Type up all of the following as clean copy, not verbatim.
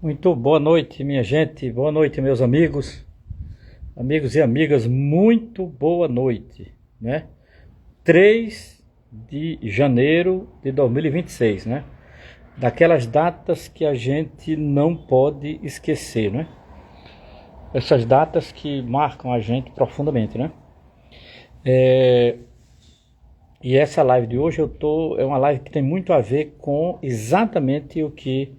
Muito boa noite, minha gente. Boa noite, meus amigos, amigos e amigas. Muito boa noite, né? 3 de janeiro de 2026, né? Daquelas datas que a gente não pode esquecer, né? Essas datas que marcam a gente profundamente, né? E essa live de hoje é uma live que tem muito a ver com exatamente o que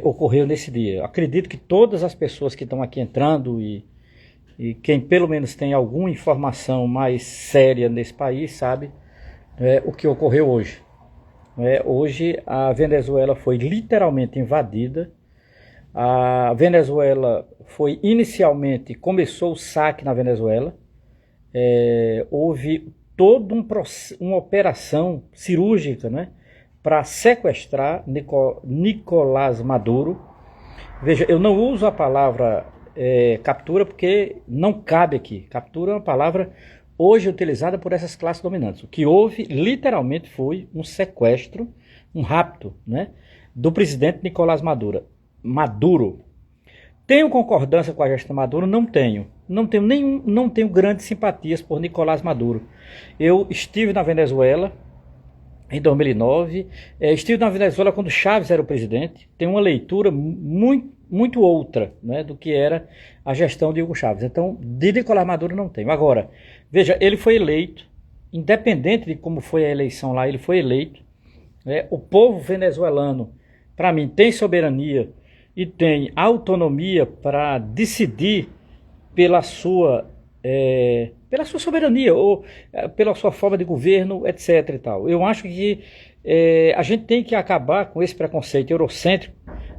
ocorreu nesse dia. Eu acredito que todas as pessoas que estão aqui entrando e quem pelo menos tem alguma informação mais séria nesse país sabe o que ocorreu hoje. Hoje a Venezuela foi literalmente invadida. A Venezuela começou o saque na Venezuela. Houve toda uma operação cirúrgica, né, para sequestrar Nicolás Maduro. Veja, eu não uso a palavra captura porque não cabe aqui. Captura é uma palavra hoje utilizada por essas classes dominantes. O que houve literalmente foi um sequestro, um rapto, né, do presidente Nicolás Maduro. Tenho concordância com a gestão Maduro? Não tenho. Não tenho grandes simpatias por Nicolás Maduro. Eu estive na Venezuela em 2009, estive na Venezuela quando Chávez era o presidente. Tem uma leitura muito outra, né, do que era a gestão de Hugo Chávez. Então, de Nicolás Maduro não tenho. Agora, veja, ele foi eleito, independente de como foi a eleição lá, ele foi eleito. O povo venezuelano, para mim, tem soberania e tem autonomia para decidir pela sua soberania ou pela sua forma de governo, etc. e tal. Eu acho que a gente tem que acabar com esse preconceito eurocêntrico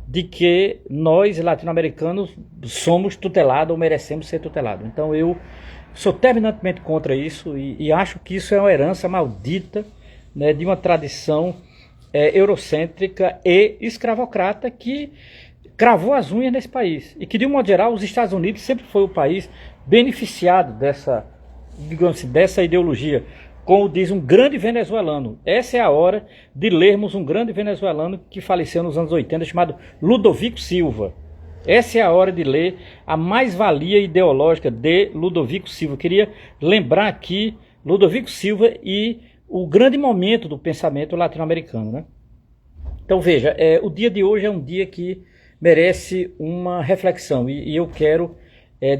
de que nós, latino-americanos, somos tutelados ou merecemos ser tutelados. Então eu sou terminantemente contra isso e acho que isso é uma herança maldita, né, de uma tradição eurocêntrica e escravocrata que cravou as unhas nesse país. E que, de um modo geral, os Estados Unidos sempre foi o país beneficiado dessa, digamos assim, dessa ideologia. Como diz um grande venezuelano, essa é a hora de lermos um grande venezuelano que faleceu nos anos 80, chamado Ludovico Silva. Essa é a hora de ler a mais-valia ideológica de Ludovico Silva. Eu queria lembrar aqui Ludovico Silva e o grande momento do pensamento latino-americano, né? Então veja, o dia de hoje é um dia que merece uma reflexão e eu quero,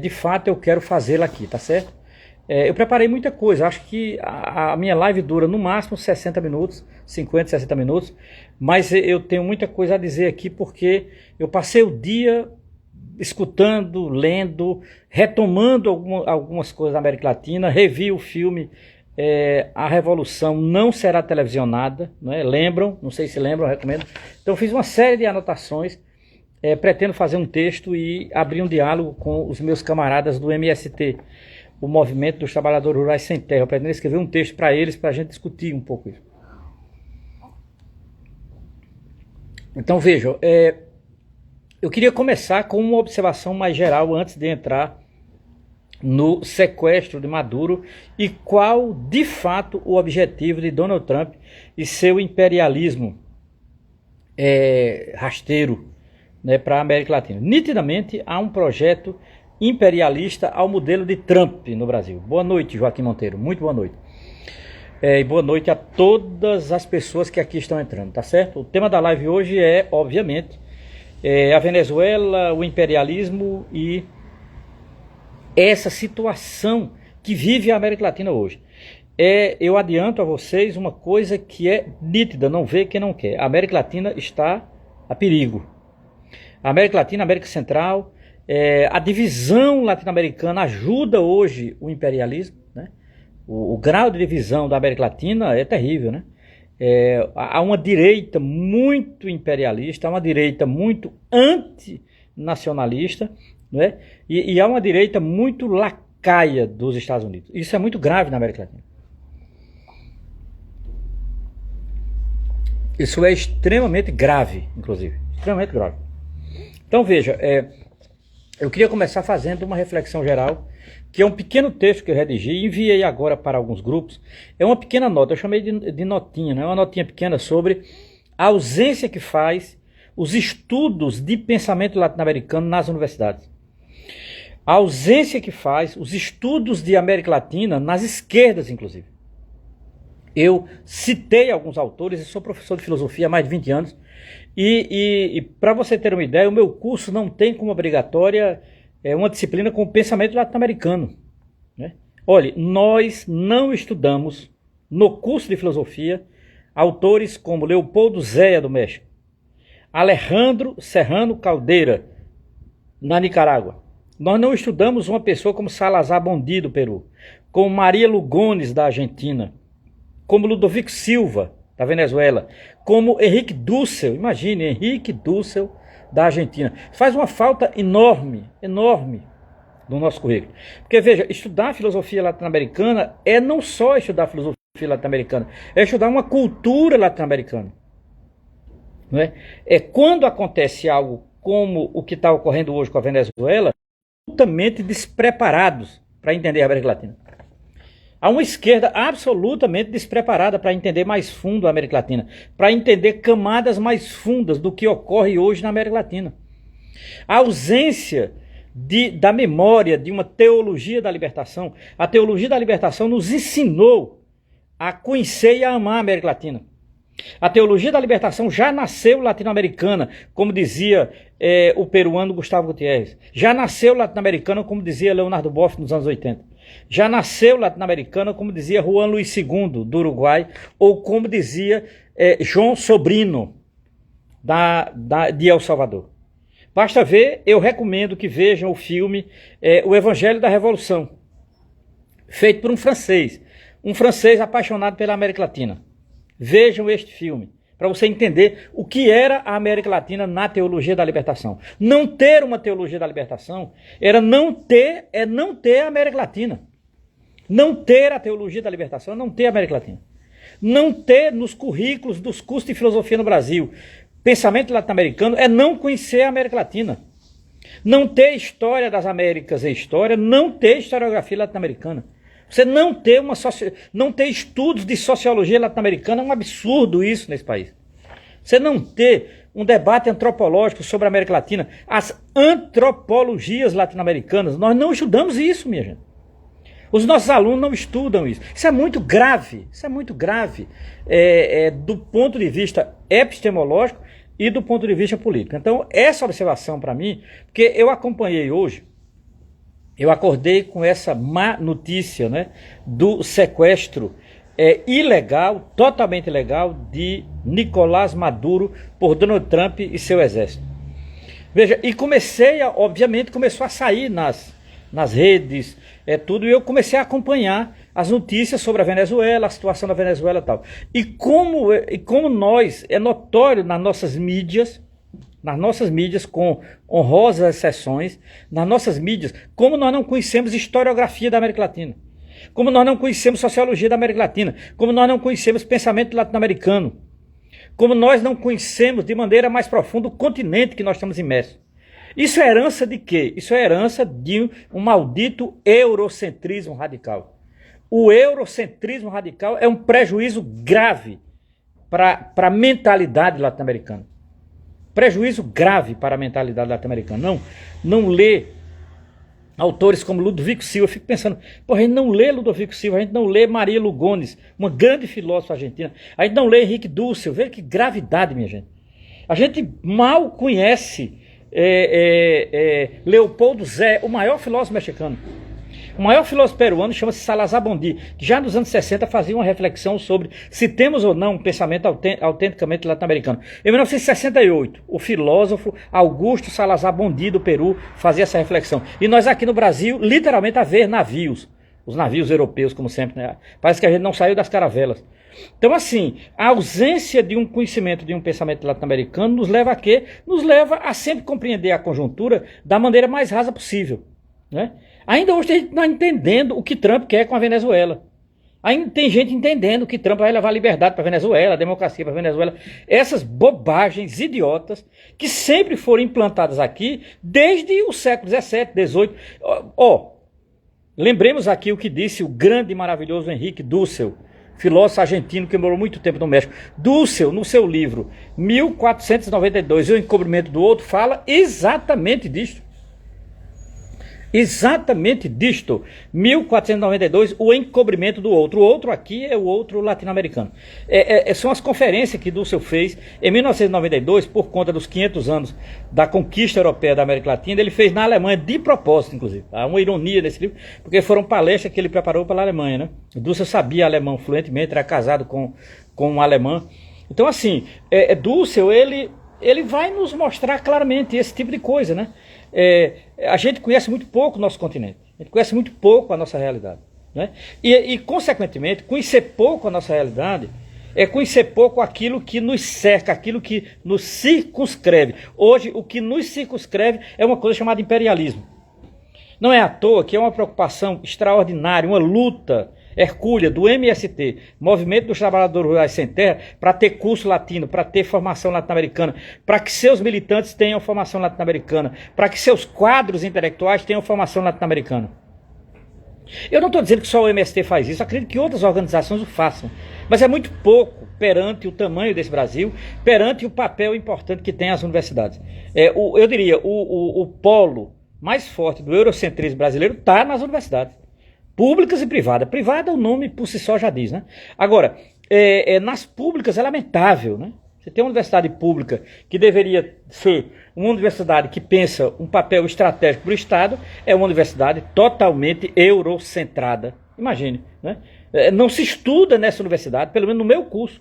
de fato eu quero fazê-la aqui, tá certo? Eu preparei muita coisa, acho que a minha live dura no máximo 60 minutos, 50, 60 minutos, mas eu tenho muita coisa a dizer aqui porque eu passei o dia escutando, lendo, retomando algumas coisas da América Latina, revi o filme A Revolução Não Será Televisionada, né? Lembram? Não sei se lembram, eu recomendo. Então fiz uma série de anotações. Pretendo fazer um texto e abrir um diálogo com os meus camaradas do MST, o Movimento dos Trabalhadores Rurais Sem Terra. Eu pretendo escrever um texto para eles, para a gente discutir um pouco isso. Então vejam, eu queria começar com uma observação mais geral antes de entrar no sequestro de Maduro e qual de fato o objetivo de Donald Trump e seu imperialismo rasteiro, né, para a América Latina. Nitidamente há um projeto imperialista ao modelo de Trump no Brasil. Boa noite, Joaquim Monteiro, muito boa noite. E boa noite a todas as pessoas que aqui estão entrando, tá certo? O tema da live hoje é, obviamente, a Venezuela, o imperialismo e essa situação que vive a América Latina hoje. Eu adianto a vocês uma coisa que é nítida, não vê quem não quer. A América Latina está a perigo. A América Latina, a América Central, a divisão latino-americana ajuda hoje o imperialismo, né? O grau de divisão da América Latina é terrível, né? Há uma direita muito imperialista, há uma direita muito antinacionalista, né? E há uma direita muito lacaia dos Estados Unidos. Isso é muito grave na América Latina. Isso é extremamente grave, inclusive. Extremamente grave. Então veja, eu queria começar fazendo uma reflexão geral, que é um pequeno texto que eu redigi e enviei agora para alguns grupos. É uma pequena nota, eu chamei de notinha, né? Uma notinha pequena sobre a ausência que faz os estudos de pensamento latino-americano nas universidades. A ausência que faz os estudos de América Latina nas esquerdas, inclusive. Eu citei alguns autores, eu sou professor de filosofia há mais de 20 anos, e para você ter uma ideia, o meu curso não tem como obrigatória uma disciplina com o pensamento latino-americano, né? Olha, nós não estudamos no curso de filosofia autores como Leopoldo Zéia, do México, Alejandro Serrano Caldeira, na Nicarágua. Nós não estudamos uma pessoa como Salazar Bondi, do Peru, como Maria Lugones, da Argentina, como Ludovico Silva, da Venezuela, como Henrique Dussel, imagine, Henrique Dussel, da Argentina. Faz uma falta enorme, enorme no nosso currículo. Porque, veja, estudar filosofia latino-americana é não só estudar filosofia latino-americana, é estudar uma cultura latino-americana. Não é? Quando acontece algo como o que está ocorrendo hoje com a Venezuela, absolutamente despreparados para entender a América Latina. Há uma esquerda absolutamente despreparada para entender mais fundo a América Latina, para entender camadas mais fundas do que ocorre hoje na América Latina. A ausência da memória de uma teologia da libertação. A teologia da libertação nos ensinou a conhecer e a amar a América Latina. A teologia da libertação já nasceu latino-americana, como dizia o peruano Gustavo Gutierrez. Já nasceu latino-americana, como dizia Leonardo Boff nos anos 80. Já nasceu latino-americana, como dizia Juan Luis II, do Uruguai, ou como dizia João Sobrino, de El Salvador. Basta ver, eu recomendo que vejam o filme O Evangelho da Revolução, feito por um francês apaixonado pela América Latina. Vejam este filme, para você entender o que era a América Latina na teologia da libertação. Não ter uma teologia da libertação era não ter a América Latina. Não ter a teologia da libertação é não ter a América Latina. Não ter nos currículos dos cursos de filosofia no Brasil pensamento latino-americano é não conhecer a América Latina. Não ter história das Américas em história, não ter historiografia latino-americana. Você não ter estudos de sociologia latino-americana, é um absurdo isso nesse país. Você não ter um debate antropológico sobre a América Latina, as antropologias latino-americanas, nós não estudamos isso, minha gente. Os nossos alunos não estudam isso. Isso é muito grave, do ponto de vista epistemológico e do ponto de vista político. Então, essa observação para mim, porque eu acompanhei hoje, eu acordei com essa má notícia, né, do sequestro ilegal, totalmente ilegal, de Nicolás Maduro por Donald Trump e seu exército. Veja, e obviamente começou a sair nas redes, tudo, e eu comecei a acompanhar as notícias sobre a Venezuela, a situação da Venezuela e tal. E como nós, é notório nas nossas mídias, com honrosas exceções, nas nossas mídias, como nós não conhecemos historiografia da América Latina, como nós não conhecemos sociologia da América Latina, como nós não conhecemos pensamento latino-americano, como nós não conhecemos de maneira mais profunda o continente que nós estamos imersos. Isso é herança de quê? Isso é herança de um maldito eurocentrismo radical. O eurocentrismo radical é um prejuízo grave para a mentalidade latino-americana. Prejuízo grave para a mentalidade latino-americana. Não lê autores como Ludovico Silva. Eu fico pensando, a gente não lê Ludovico Silva, a gente não lê Maria Lugones, uma grande filósofa argentina. A gente não lê Henrique Dussel. Veja que gravidade, minha gente. A gente mal conhece Leopoldo Zé, o maior filósofo mexicano. O maior filósofo peruano chama-se Salazar Bondi, que já nos anos 60 fazia uma reflexão sobre se temos ou não um pensamento autenticamente latino-americano. Em 1968, o filósofo Augusto Salazar Bondi, do Peru, fazia essa reflexão. E nós aqui no Brasil, literalmente, a ver navios. Os navios europeus, como sempre, né? Parece que a gente não saiu das caravelas. Então, assim, a ausência de um conhecimento, de um pensamento latino-americano nos leva a quê? Nos leva a sempre compreender a conjuntura da maneira mais rasa possível, né? Ainda hoje a gente está entendendo o que Trump quer com a Venezuela. Ainda tem gente entendendo que Trump vai levar liberdade para a Venezuela, democracia para a Venezuela. Essas bobagens idiotas que sempre foram implantadas aqui desde o século XVII, XVIII. Lembremos aqui o que disse o grande e maravilhoso Henrique Dussel, filósofo argentino que morou muito tempo no México. Dussel, no seu livro 1492, O Encobrimento do Outro, fala exatamente disto. Exatamente disto. 1492, O Encobrimento do Outro. O outro aqui é o outro latino-americano. São as conferências que Dussel fez em 1992, por conta dos 500 anos da conquista europeia da América Latina. Ele fez na Alemanha, de propósito, inclusive. Há uma ironia nesse livro, porque foram palestras que ele preparou para a Alemanha, né? Dussel sabia alemão fluentemente, era casado com uma alemã. Então, assim, Dussel, ele vai nos mostrar claramente esse tipo de coisa, né? A gente conhece muito pouco o nosso continente, a gente conhece muito pouco a nossa realidade, né? Consequentemente, conhecer pouco a nossa realidade é conhecer pouco aquilo que nos cerca, aquilo que nos circunscreve. Hoje, o que nos circunscreve é uma coisa chamada imperialismo. Não é à toa que é uma preocupação extraordinária, uma luta hercúlea do MST, Movimento dos Trabalhadores Rurais Sem Terra, para ter curso latino, para ter formação latino-americana, para que seus militantes tenham formação latino-americana, para que seus quadros intelectuais tenham formação latino-americana. Eu não estou dizendo que só o MST faz isso, acredito que outras organizações o façam, mas é muito pouco perante o tamanho desse Brasil, perante o papel importante que tem as universidades. Eu diria, o polo mais forte do eurocentrismo brasileiro está nas universidades. Públicas e privadas. Privada, o nome por si só já diz, né? Agora, nas públicas é lamentável, né? Você tem uma universidade pública que deveria ser uma universidade que pensa um papel estratégico para o Estado, é uma universidade totalmente eurocentrada. Imagine, né? Não se estuda nessa universidade, pelo menos no meu curso,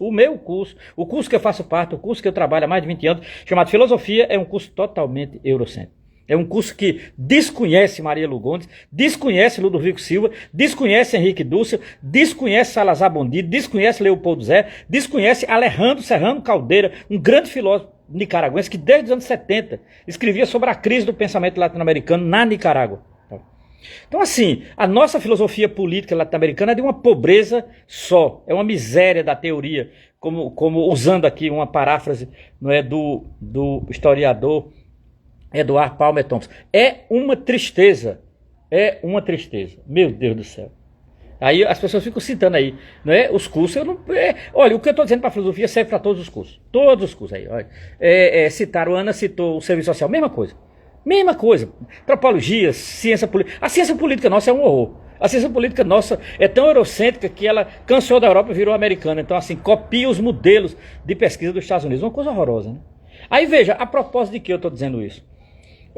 o curso que eu faço parte, o curso que eu trabalho há mais de 20 anos, chamado Filosofia, é um curso totalmente eurocêntrico. É um curso que desconhece Maria Lugones, desconhece Ludovico Silva, desconhece Henrique Dussel, desconhece Salazar Bondi, desconhece Leopoldo Zé, desconhece Alejandro Serrano Caldeira, um grande filósofo nicaragüense que desde os anos 70 escrevia sobre a crise do pensamento latino-americano na Nicarágua. Então, assim, a nossa filosofia política latino-americana é de uma pobreza só, é uma miséria da teoria, como usando aqui uma paráfrase, não é, do historiador Edward Palmer Thompson. É uma tristeza. Meu Deus do céu. Aí as pessoas ficam citando aí, não é? Os cursos, olha, o que eu estou dizendo para a filosofia serve para todos os cursos. Todos os cursos aí, olha. Citaram, Ana citou o serviço social, mesma coisa. Mesma coisa. Antropologia, ciência política. A ciência política nossa é um horror. A ciência política nossa é tão eurocêntrica que ela cansou da Europa e virou americana. Então, assim, copia os modelos de pesquisa dos Estados Unidos. Uma coisa horrorosa, né? Aí veja, a propósito de que eu estou dizendo isso?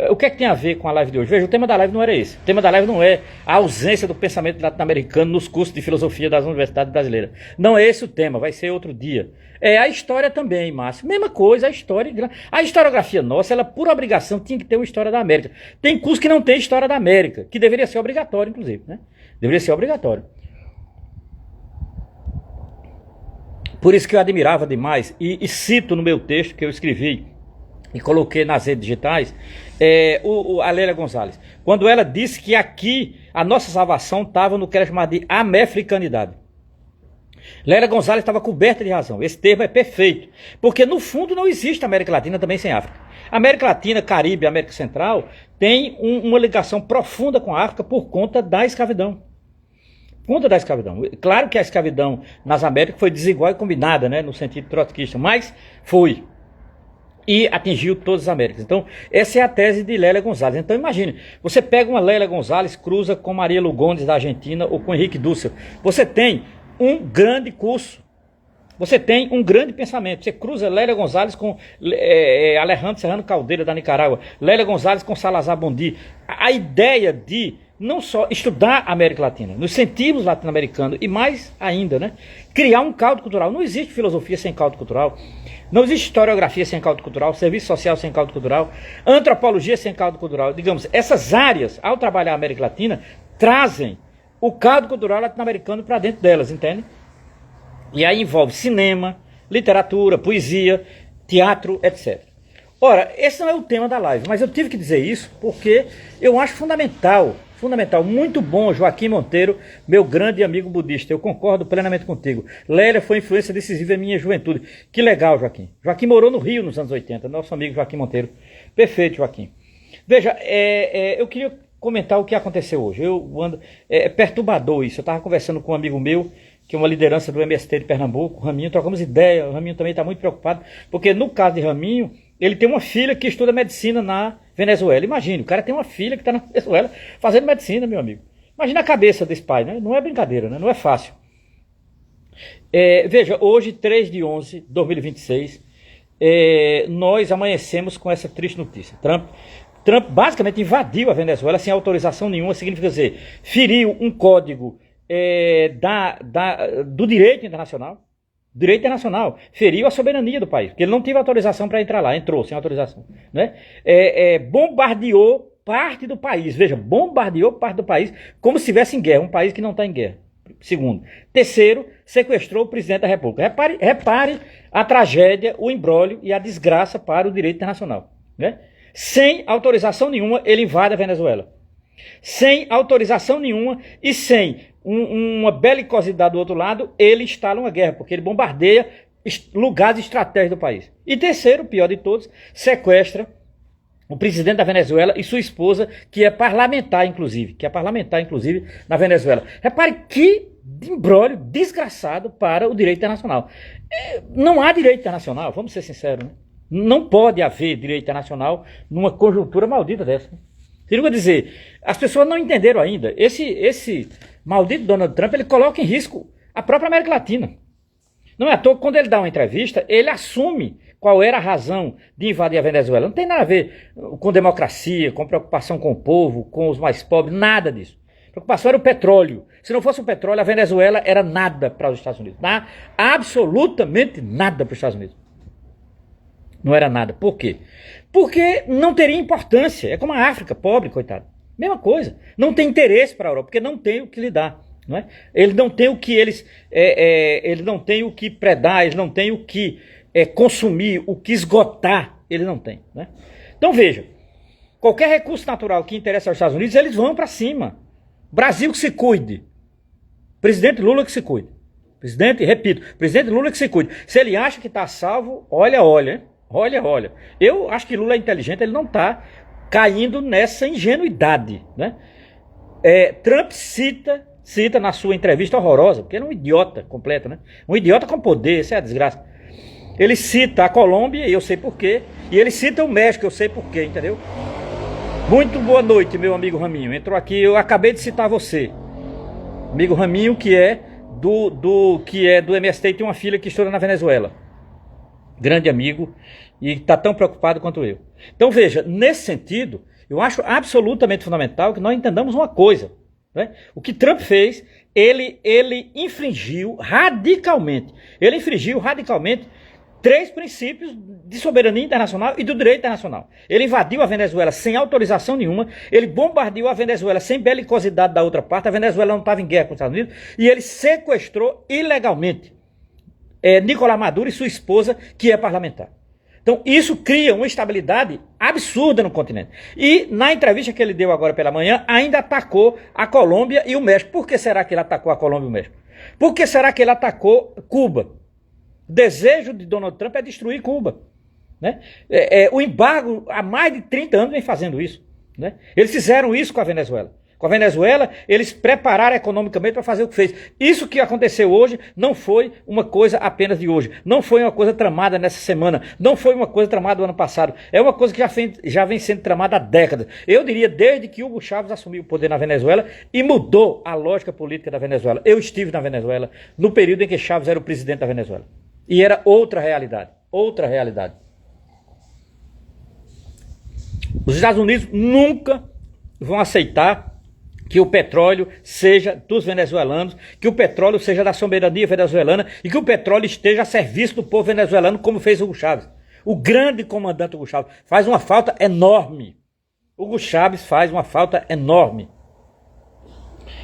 O que é que tem a ver com a live de hoje? Veja, o tema da live não era esse. O tema da live não é a ausência do pensamento latino-americano nos cursos de filosofia das universidades brasileiras. Não é esse o tema, vai ser outro dia. É a história também, Márcio. Mesma coisa, a história. A historiografia nossa, ela por obrigação tinha que ter uma história da América. Tem curso que não tem história da América, que deveria ser obrigatório, inclusive, né? Deveria ser obrigatório. Por isso que eu admirava demais, e cito no meu texto que eu escrevi e coloquei nas redes digitais, a Lélia Gonzalez, quando ela disse que aqui a nossa salvação estava no que ela chamava de amefricanidade. Lélia Gonzalez estava coberta de razão. Esse termo é perfeito, porque no fundo não existe América Latina também sem África. América Latina, Caribe e América Central tem uma ligação profunda com a África por conta da escravidão. Claro que a escravidão nas Américas foi desigual e combinada, né, no sentido trotskista, mas foi. E atingiu todas as Américas. Então, essa é a tese de Lélia Gonzalez. Então, imagine, você pega uma Lélia Gonzalez, cruza com Maria Lugones da Argentina ou com Henrique Dussel. Você tem um grande curso. Você tem um grande pensamento. Você cruza Lélia Gonzalez com Alejandro Serrano Caldeira da Nicarágua, Lélia Gonzalez com Salazar Bondi. A ideia de não só estudar a América Latina, nos sentimos latino-americanos e mais ainda, né, criar um caldo cultural. Não existe filosofia sem caldo cultural. Não existe historiografia sem caldo cultural, serviço social sem caldo cultural, antropologia sem caldo cultural. Digamos, essas áreas, ao trabalhar a América Latina, trazem o caldo cultural latino-americano para dentro delas, entende? E aí envolve cinema, literatura, poesia, teatro, etc. Ora, esse não é o tema da live, mas eu tive que dizer isso porque eu acho fundamental, muito bom, Joaquim Monteiro, meu grande amigo budista, eu concordo plenamente contigo. Lélia foi influência decisiva em minha juventude. Que legal, Joaquim. Joaquim morou no Rio nos anos 80, nosso amigo Joaquim Monteiro. Perfeito, Joaquim. Veja, eu queria comentar o que aconteceu hoje. É perturbador isso. Eu estava conversando com um amigo meu que é uma liderança do MST de Pernambuco, o Raminho, trocamos ideia, o Raminho também está muito preocupado, porque no caso de Raminho, ele tem uma filha que estuda medicina na Venezuela. Imagine, o cara tem uma filha que está na Venezuela fazendo medicina, meu amigo. Imagina a cabeça desse pai, né? Não é brincadeira, né? Não é fácil. Veja, hoje, 3 de 11 de 2026, nós amanhecemos com essa triste notícia. Trump basicamente invadiu a Venezuela sem autorização nenhuma, significa dizer, feriu um código do direito internacional. Direito internacional, feriu a soberania do país, porque ele não teve autorização para entrar lá, entrou sem autorização, né? Bombardeou parte do país, veja, bombardeou parte do país como se estivesse em guerra, um país que não está em guerra. Segundo. Terceiro, sequestrou o presidente da República. Repare a tragédia, o imbróglio e a desgraça para o direito internacional, né? Sem autorização nenhuma, ele invade a Venezuela. Sem autorização nenhuma e sem uma belicosidade do outro lado, ele instala uma guerra, porque ele bombardeia lugares estratégicos do país. E terceiro, pior de todos, sequestra o presidente da Venezuela e sua esposa, que é parlamentar, inclusive, na Venezuela. Repare que imbróglio desgraçado para o direito internacional. Não há direito internacional, vamos ser sinceros, né? Não pode haver direito internacional numa conjuntura maldita dessa. Quer dizer, as pessoas não entenderam ainda. Esse maldito Donald Trump, ele coloca em risco a própria América Latina. Não é à toa que quando ele dá uma entrevista, ele assume qual era a razão de invadir a Venezuela. Não tem nada a ver com democracia, com preocupação com o povo, com os mais pobres, nada disso. A preocupação era o petróleo. Se não fosse o petróleo, a Venezuela era nada para os Estados Unidos. Absolutamente nada para os Estados Unidos. Não era nada. Por quê? Porque não teria importância. É como a África, pobre, coitado. Mesma coisa. Não tem interesse para a Europa, porque não tem o que lhe dar. Não é? Eles não têm o que eles não têm o que predar, eles não têm o que consumir, o que esgotar, eles não têm. Né? Então veja, qualquer recurso natural que interessa aos Estados Unidos, eles vão para cima. Brasil que se cuide. Presidente Lula que se cuide. Presidente Lula que se cuide. Se ele acha que está salvo, olha. Eu acho que Lula é inteligente, ele não está caindo nessa ingenuidade. Né? Trump cita na sua entrevista horrorosa, porque ele é um idiota completo, né? Um idiota com poder, isso é a desgraça. Ele cita a Colômbia, e eu sei porquê, e ele cita o México, eu sei porquê, entendeu? Muito boa noite, meu amigo Raminho. Entrou aqui, eu acabei de citar você. Amigo Raminho, que é do MST e tem uma filha que estuda na Venezuela. Grande amigo, e está tão preocupado quanto eu. Então veja, nesse sentido, eu acho absolutamente fundamental que nós entendamos uma coisa. Né? O que Trump fez, ele infringiu radicalmente. Três princípios de soberania internacional e do direito internacional. Ele invadiu a Venezuela sem autorização nenhuma, ele bombardeou a Venezuela sem belicosidade da outra parte, a Venezuela não estava em guerra com os Estados Unidos, e ele sequestrou ilegalmente Nicolás Maduro e sua esposa, que é parlamentar. Então isso cria uma instabilidade absurda no continente. E na entrevista que ele deu agora pela manhã, ainda atacou a Colômbia e o México. Por que será que ele atacou a Colômbia e o México? Por que será que ele atacou Cuba? O desejo de Donald Trump é destruir Cuba. Né? O embargo, há mais de 30 anos, vem fazendo isso. Né? Eles fizeram isso com a Venezuela. Com a Venezuela, eles prepararam economicamente para fazer o que fez. Isso que aconteceu hoje não foi uma coisa apenas de hoje. Não foi uma coisa tramada nessa semana. Não foi uma coisa tramada no ano passado. É uma coisa que já vem sendo tramada há décadas. Eu diria desde que Hugo Chávez assumiu o poder na Venezuela e mudou a lógica política da Venezuela. Eu estive na Venezuela no período em que Chávez era o presidente da Venezuela. E era outra realidade. Outra realidade. Os Estados Unidos nunca vão aceitar que o petróleo seja dos venezuelanos, que o petróleo seja da soberania venezuelana e que o petróleo esteja a serviço do povo venezuelano, como fez Hugo Chávez. O grande comandante Hugo Chávez faz uma falta enorme. Hugo Chávez faz uma falta enorme.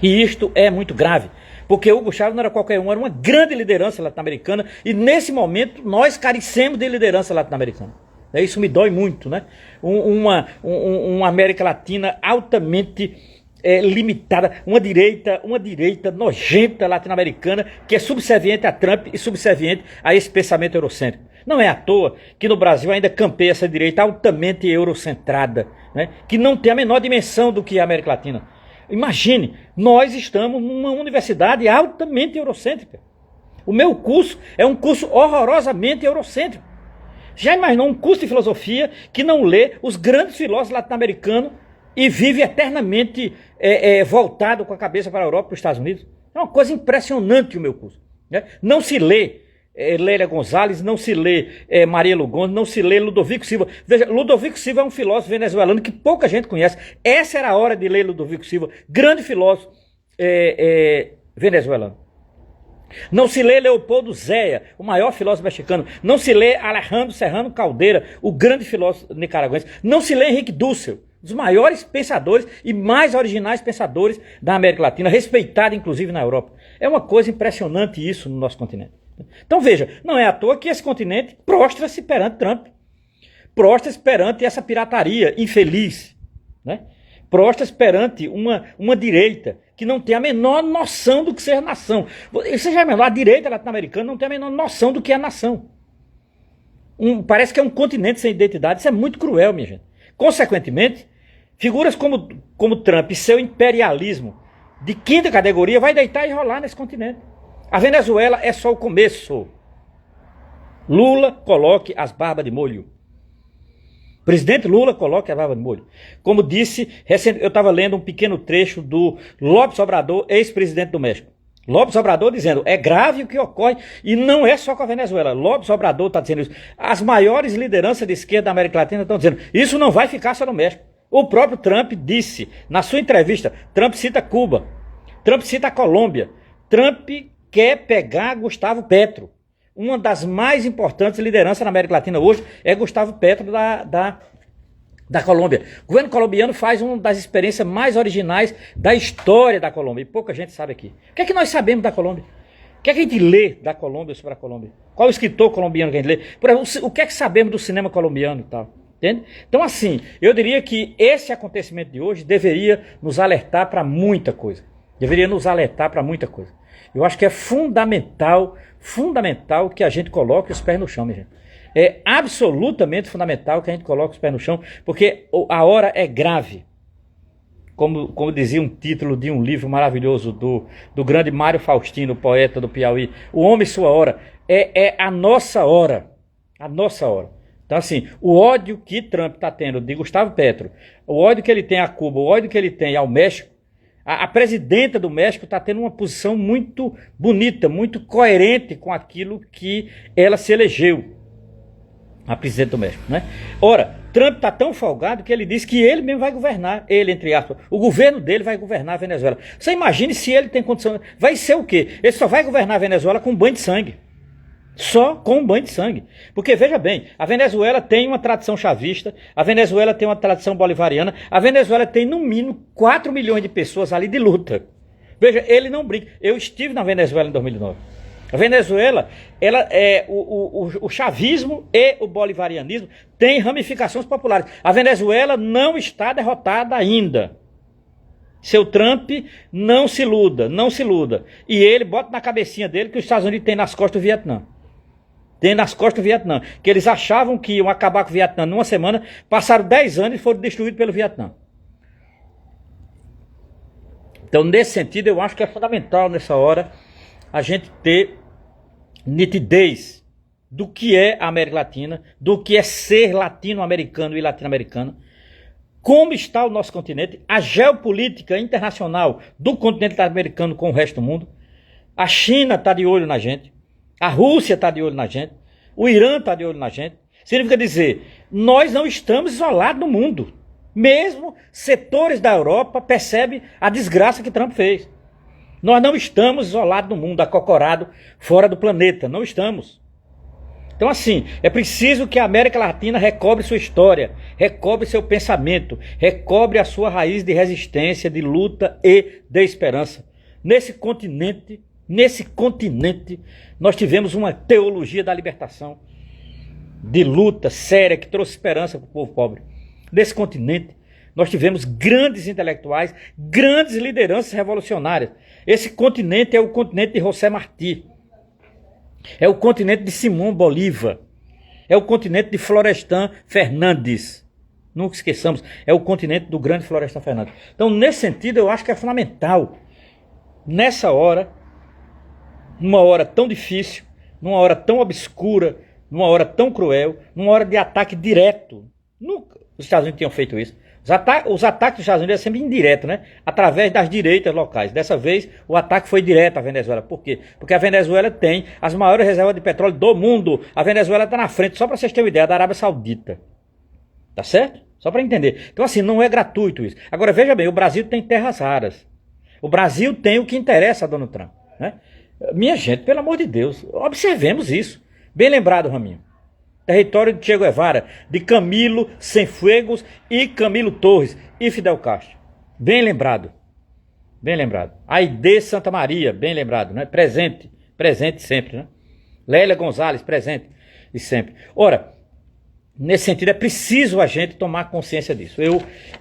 E isto é muito grave, porque Hugo Chávez não era qualquer um, era uma grande liderança latino-americana e nesse momento nós carecemos de liderança latino-americana. Isso me dói muito, né? Uma América Latina altamente limitada, uma direita nojenta latino-americana que é subserviente a Trump e subserviente a esse pensamento eurocêntrico. Não é à toa que no Brasil ainda campeia essa direita altamente eurocentrada, né? Que não tem a menor dimensão do que é a América Latina. Imagine, nós estamos numa universidade altamente eurocêntrica. O meu curso é um curso horrorosamente eurocêntrico. Já imaginou um curso de filosofia que não lê os grandes filósofos latino-americanos e vive eternamente voltado com a cabeça para a Europa e para os Estados Unidos? É uma coisa impressionante o meu curso. Né? Não se lê Lélia Gonzalez, não se lê Maria Lugones, não se lê Ludovico Silva. Veja, Ludovico Silva é um filósofo venezuelano que pouca gente conhece. Essa era a hora de ler Ludovico Silva, grande filósofo venezuelano. Não se lê Leopoldo Zéia, o maior filósofo mexicano. Não se lê Alejandro Serrano Caldeira, o grande filósofo nicaragüense. Não se lê Henrique Dussel, dos maiores pensadores e mais originais pensadores da América Latina, respeitado inclusive na Europa. É uma coisa impressionante isso no nosso continente. Então veja, não é à toa que esse continente prostra-se perante Trump. Prostra-se perante essa pirataria infeliz. Né? Prostra-se perante uma direita que não tem a menor noção do que seja nação. Você já imaginou, a direita latino-americana não tem a menor noção do que é nação. Parece que é um continente sem identidade. Isso é muito cruel, minha gente. Consequentemente, figuras como Trump e seu imperialismo de quinta categoria vai deitar e rolar nesse continente. A Venezuela é só o começo. Lula coloque as barbas de molho. Presidente Lula coloque a barba de molho. Como disse, eu estava lendo um pequeno trecho do López Obrador, ex-presidente do México. López Obrador dizendo, é grave o que ocorre, e não é só com a Venezuela. López Obrador está dizendo isso. As maiores lideranças de esquerda da América Latina estão dizendo, isso não vai ficar só no México. O próprio Trump disse, na sua entrevista, Trump cita Cuba, Trump cita a Colômbia, Trump quer pegar Gustavo Petro. Uma das mais importantes lideranças na América Latina hoje é Gustavo Petro da Colômbia. O governo colombiano faz uma das experiências mais originais da história da Colômbia. E pouca gente sabe aqui. O que é que nós sabemos da Colômbia? O que é que a gente lê da Colômbia sobre a Colômbia? Qual o escritor colombiano que a gente lê? Por exemplo, o que é que sabemos do cinema colombiano e tal? Entende? Então assim, eu diria que esse acontecimento de hoje deveria nos alertar para muita coisa. Deveria nos alertar para muita coisa. Eu acho que é fundamental que a gente coloque os pés no chão, minha gente. É absolutamente fundamental que a gente coloque os pés no chão, porque a hora é grave. Como dizia um título de um livro maravilhoso do grande Mário Faustino, poeta do Piauí, O Homem e Sua Hora, é a nossa hora. A nossa hora. Então assim, o ódio que Trump está tendo de Gustavo Petro, o ódio que ele tem a Cuba, o ódio que ele tem ao México, a presidenta do México está tendo uma posição muito bonita, muito coerente com aquilo que ela se elegeu, a presidenta do México, né? Ora, Trump está tão folgado que ele diz que ele mesmo vai governar, ele, entre aspas, o governo dele vai governar a Venezuela. Você imagine se ele tem condição, vai ser o quê? Ele só vai governar a Venezuela com um banho de sangue. Só com um banho de sangue. Porque, veja bem, a Venezuela tem uma tradição chavista, a Venezuela tem uma tradição bolivariana, a Venezuela tem, no mínimo, 4 milhões de pessoas ali de luta. Veja, ele não brinca. Eu estive na Venezuela em 2009. A Venezuela, o chavismo e o bolivarianismo têm ramificações populares. A Venezuela não está derrotada ainda. Seu Trump não se iluda, não se iluda. E ele bota na cabecinha dele que os Estados Unidos têm nas costas do Vietnã. Tem nas costas do Vietnã. Que eles achavam que iam acabar com o Vietnã numa semana, passaram 10 anos e foram destruídos pelo Vietnã. Então, nesse sentido, eu acho que é fundamental nessa hora a gente ter nitidez do que é a América Latina, do que é ser latino-americano e latino-americano, como está o nosso continente, a geopolítica internacional do continente americano com o resto do mundo. A China está de olho na gente, a Rússia está de olho na gente, o Irã está de olho na gente. Significa dizer, nós não estamos isolados no mundo. Mesmo setores da Europa percebem a desgraça que Trump fez. Nós não estamos isolados no mundo, acocorado fora do planeta, não estamos. Então assim, é preciso que a América Latina recobre sua história, recobre seu pensamento, recobre a sua raiz de resistência, de luta e de esperança. Nesse continente, nós tivemos uma teologia da libertação, de luta séria, que trouxe esperança para o povo pobre. Nesse continente, nós tivemos grandes intelectuais, grandes lideranças revolucionárias. Esse continente é o continente de José Martí. É o continente de Simão Bolívar. É o continente de Florestan Fernandes. Nunca esqueçamos, é o continente do grande Florestan Fernandes. Então, nesse sentido, eu acho que é fundamental, nessa hora, numa hora tão difícil, numa hora tão obscura, numa hora tão cruel, numa hora de ataque direto. Nunca os Estados Unidos tinham feito isso. Os ataques dos Estados Unidos é sempre indireto, né? Através das direitas locais. Dessa vez, o ataque foi direto à Venezuela. Por quê? Porque a Venezuela tem as maiores reservas de petróleo do mundo. A Venezuela está na frente, só para vocês terem uma ideia, da Arábia Saudita. Tá certo? Só para entender. Então, assim, não é gratuito isso. Agora, veja bem, o Brasil tem terras raras. O Brasil tem o que interessa a Donald Trump, né? Minha gente, pelo amor de Deus, observemos isso. Bem lembrado, Raminho. Território de Che Guevara, de Camilo Cienfuegos e Camilo Torres e Fidel Castro. Bem lembrado. Bem lembrado. Aide Santa Maria, bem lembrado, né? Presente sempre, né? Lélia Gonzalez, presente e sempre. Ora, nesse sentido, é preciso a gente tomar consciência disso.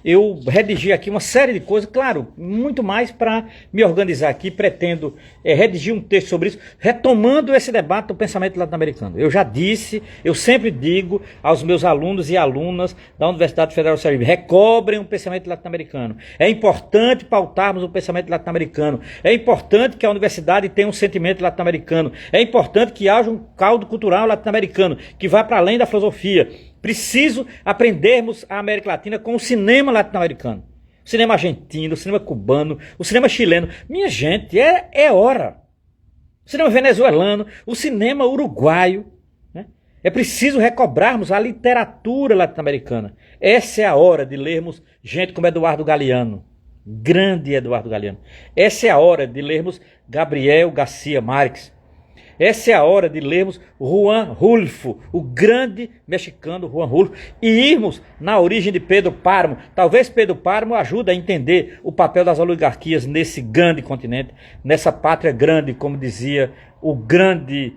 Eu redigi aqui uma série de coisas, claro, muito mais para me organizar aqui. Pretendo redigir um texto sobre isso, retomando esse debate do pensamento latino-americano. Eu já disse, eu sempre digo aos meus alunos e alunas da Universidade Federal do Sergipe, recobrem o pensamento latino-americano. É importante pautarmos o pensamento latino-americano. É importante que a universidade tenha um sentimento latino-americano. É importante que haja um caldo cultural latino-americano, que vá para além da filosofia. Preciso aprendermos a América Latina com o cinema latino-americano. O cinema argentino, o cinema cubano, o cinema chileno. Minha gente, é hora. O cinema venezuelano, o cinema uruguaio. Né? É preciso recobrarmos a literatura latino-americana. Essa é a hora de lermos gente como Eduardo Galeano. Grande Eduardo Galeano. Essa é a hora de lermos Gabriel Garcia Marques. Essa é a hora de lermos Juan Rulfo, o grande mexicano Juan Rulfo, e irmos na origem de Pedro Páramo. Talvez Pedro Páramo ajude a entender o papel das oligarquias nesse grande continente, nessa pátria grande, como dizia o grande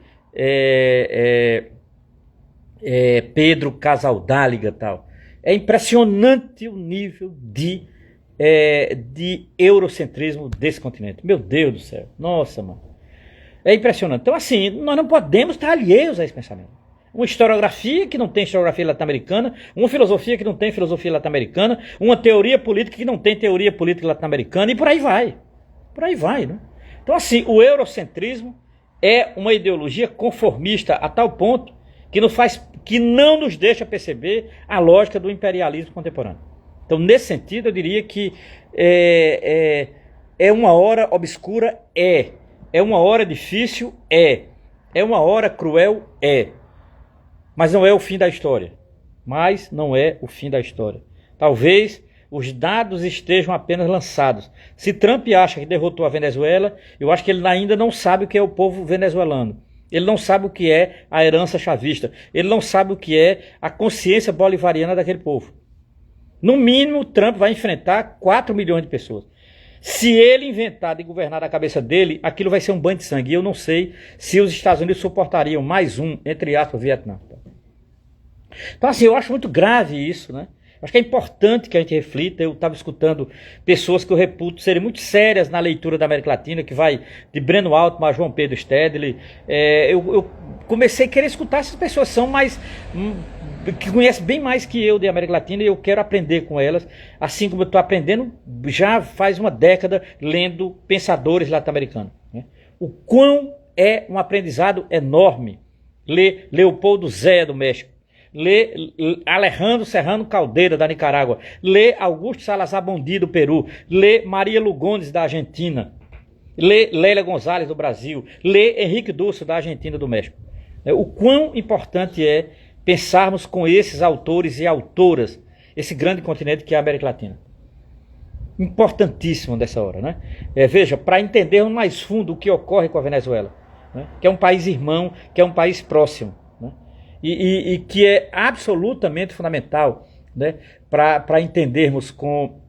Pedro Casaldáliga. Tal. É impressionante o nível de eurocentrismo desse continente. Meu Deus do céu, nossa, mano. É impressionante. Então, assim, nós não podemos estar alheios a esse pensamento. Uma historiografia que não tem historiografia latino-americana, uma filosofia que não tem filosofia latino-americana, uma teoria política que não tem teoria política latino-americana, e por aí vai. Por aí vai, né? Então, assim, o eurocentrismo é uma ideologia conformista a tal ponto que não nos deixa perceber a lógica do imperialismo contemporâneo. Então, nesse sentido, eu diria que é uma hora obscura, é uma hora difícil, é uma hora cruel, mas não é o fim da história. Mas não é o fim da história. Talvez os dados estejam apenas lançados. Se Trump acha que derrotou a Venezuela, eu acho que ele ainda não sabe o que é o povo venezuelano. Ele não sabe o que é a herança chavista. Ele não sabe o que é a consciência bolivariana daquele povo. No mínimo, Trump vai enfrentar 4 milhões de pessoas. Se ele inventar de governar a cabeça dele, aquilo vai ser um banho de sangue. E eu não sei se os Estados Unidos suportariam mais um, entre aspas, Vietnã. Então, assim, eu acho muito grave isso, né? Acho que é importante que a gente reflita. Eu estava escutando pessoas que eu reputo serem muito sérias na leitura da América Latina, que vai de Breno Altman a João Pedro Stedley. Eu comecei a querer escutar essas pessoas, são mais... que conhece bem mais que eu de América Latina, e eu quero aprender com elas, assim como eu estou aprendendo já faz uma década lendo pensadores latino-americanos. Né? O quão é um aprendizado enorme ler Leopoldo Zé do México, ler Alejandro Serrano Caldeira da Nicarágua, ler Augusto Salazar Bondi do Peru, ler Maria Lugones da Argentina, ler Lélia Gonzalez do Brasil, ler Henrique Dulce da Argentina e do México. O quão importante é pensarmos com esses autores e autoras, esse grande continente que é a América Latina. Importantíssimo nessa hora, né? Veja, para entendermos mais fundo o que ocorre com a Venezuela, né? Que é um país irmão, que é um país próximo, né? E que é absolutamente fundamental, né? Para entendermos com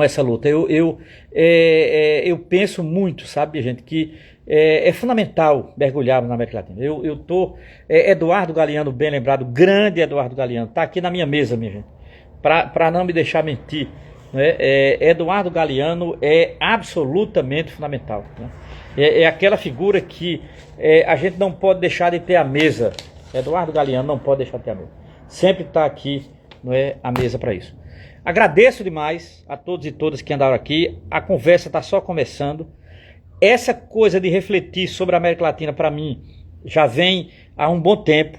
essa luta. Eu penso muito, sabe, gente, que é fundamental mergulharmos na América Latina. Eduardo Galeano, bem lembrado, grande Eduardo Galeano, está aqui na minha mesa, minha gente, para não me deixar mentir. Né? Eduardo Galeano é absolutamente fundamental. Né? É aquela figura que a gente não pode deixar de ter à mesa. Eduardo Galeano não pode deixar de ter à mesa. Sempre está aqui não é, a mesa para isso. Agradeço demais a todos e todas que andaram aqui. A conversa está só começando. Essa coisa de refletir sobre a América Latina, para mim, já vem há um bom tempo.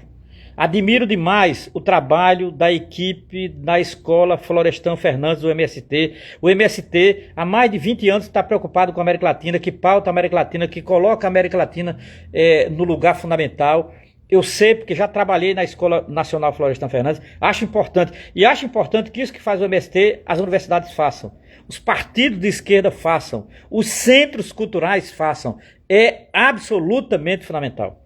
Admiro demais o trabalho da equipe da Escola Florestan Fernandes do MST. O MST, há mais de 20 anos, está preocupado com a América Latina, que pauta a América Latina, que coloca a América Latina no lugar fundamental. Eu sei, porque já trabalhei na Escola Nacional Florestan Fernandes, acho importante. E acho importante que isso que faz o MST, as universidades façam. Os partidos de esquerda façam. Os centros culturais façam. É absolutamente fundamental.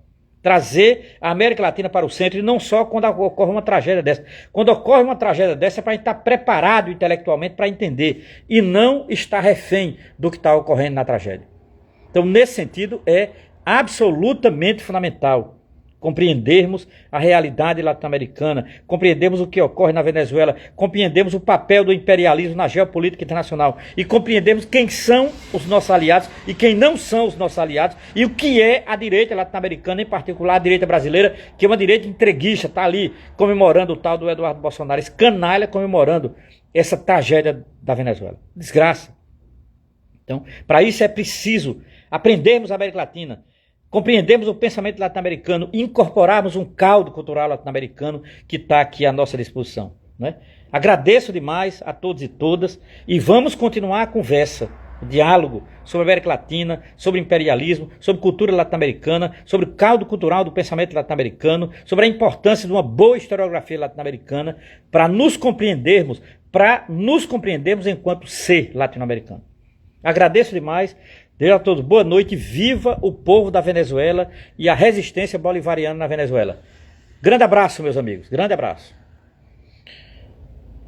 Trazer a América Latina para o centro, e não só quando ocorre uma tragédia dessa. Quando ocorre uma tragédia dessa é para a gente estar preparado intelectualmente para entender, e não estar refém do que está ocorrendo na tragédia. Então, nesse sentido, é absolutamente fundamental compreendermos a realidade latino-americana, compreendermos o que ocorre na Venezuela, compreendemos o papel do imperialismo na geopolítica internacional e compreendemos quem são os nossos aliados e quem não são os nossos aliados e o que é a direita latino-americana, em particular a direita brasileira, que é uma direita entreguista, está ali comemorando o tal do Eduardo Bolsonaro, esse canalha comemorando essa tragédia da Venezuela. Desgraça. Então, para isso é preciso aprendermos a América Latina, compreendermos o pensamento latino-americano, incorporarmos um caldo cultural latino-americano que está aqui à nossa disposição, né? Agradeço demais a todos e todas e vamos continuar a conversa, o diálogo sobre a América Latina, sobre imperialismo, sobre cultura latino-americana, sobre o caldo cultural do pensamento latino-americano, sobre a importância de uma boa historiografia latino-americana para nos compreendermos enquanto ser latino-americano. Agradeço demais. Desejo a todos boa noite, viva o povo da Venezuela e a resistência bolivariana na Venezuela. Grande abraço, meus amigos, grande abraço.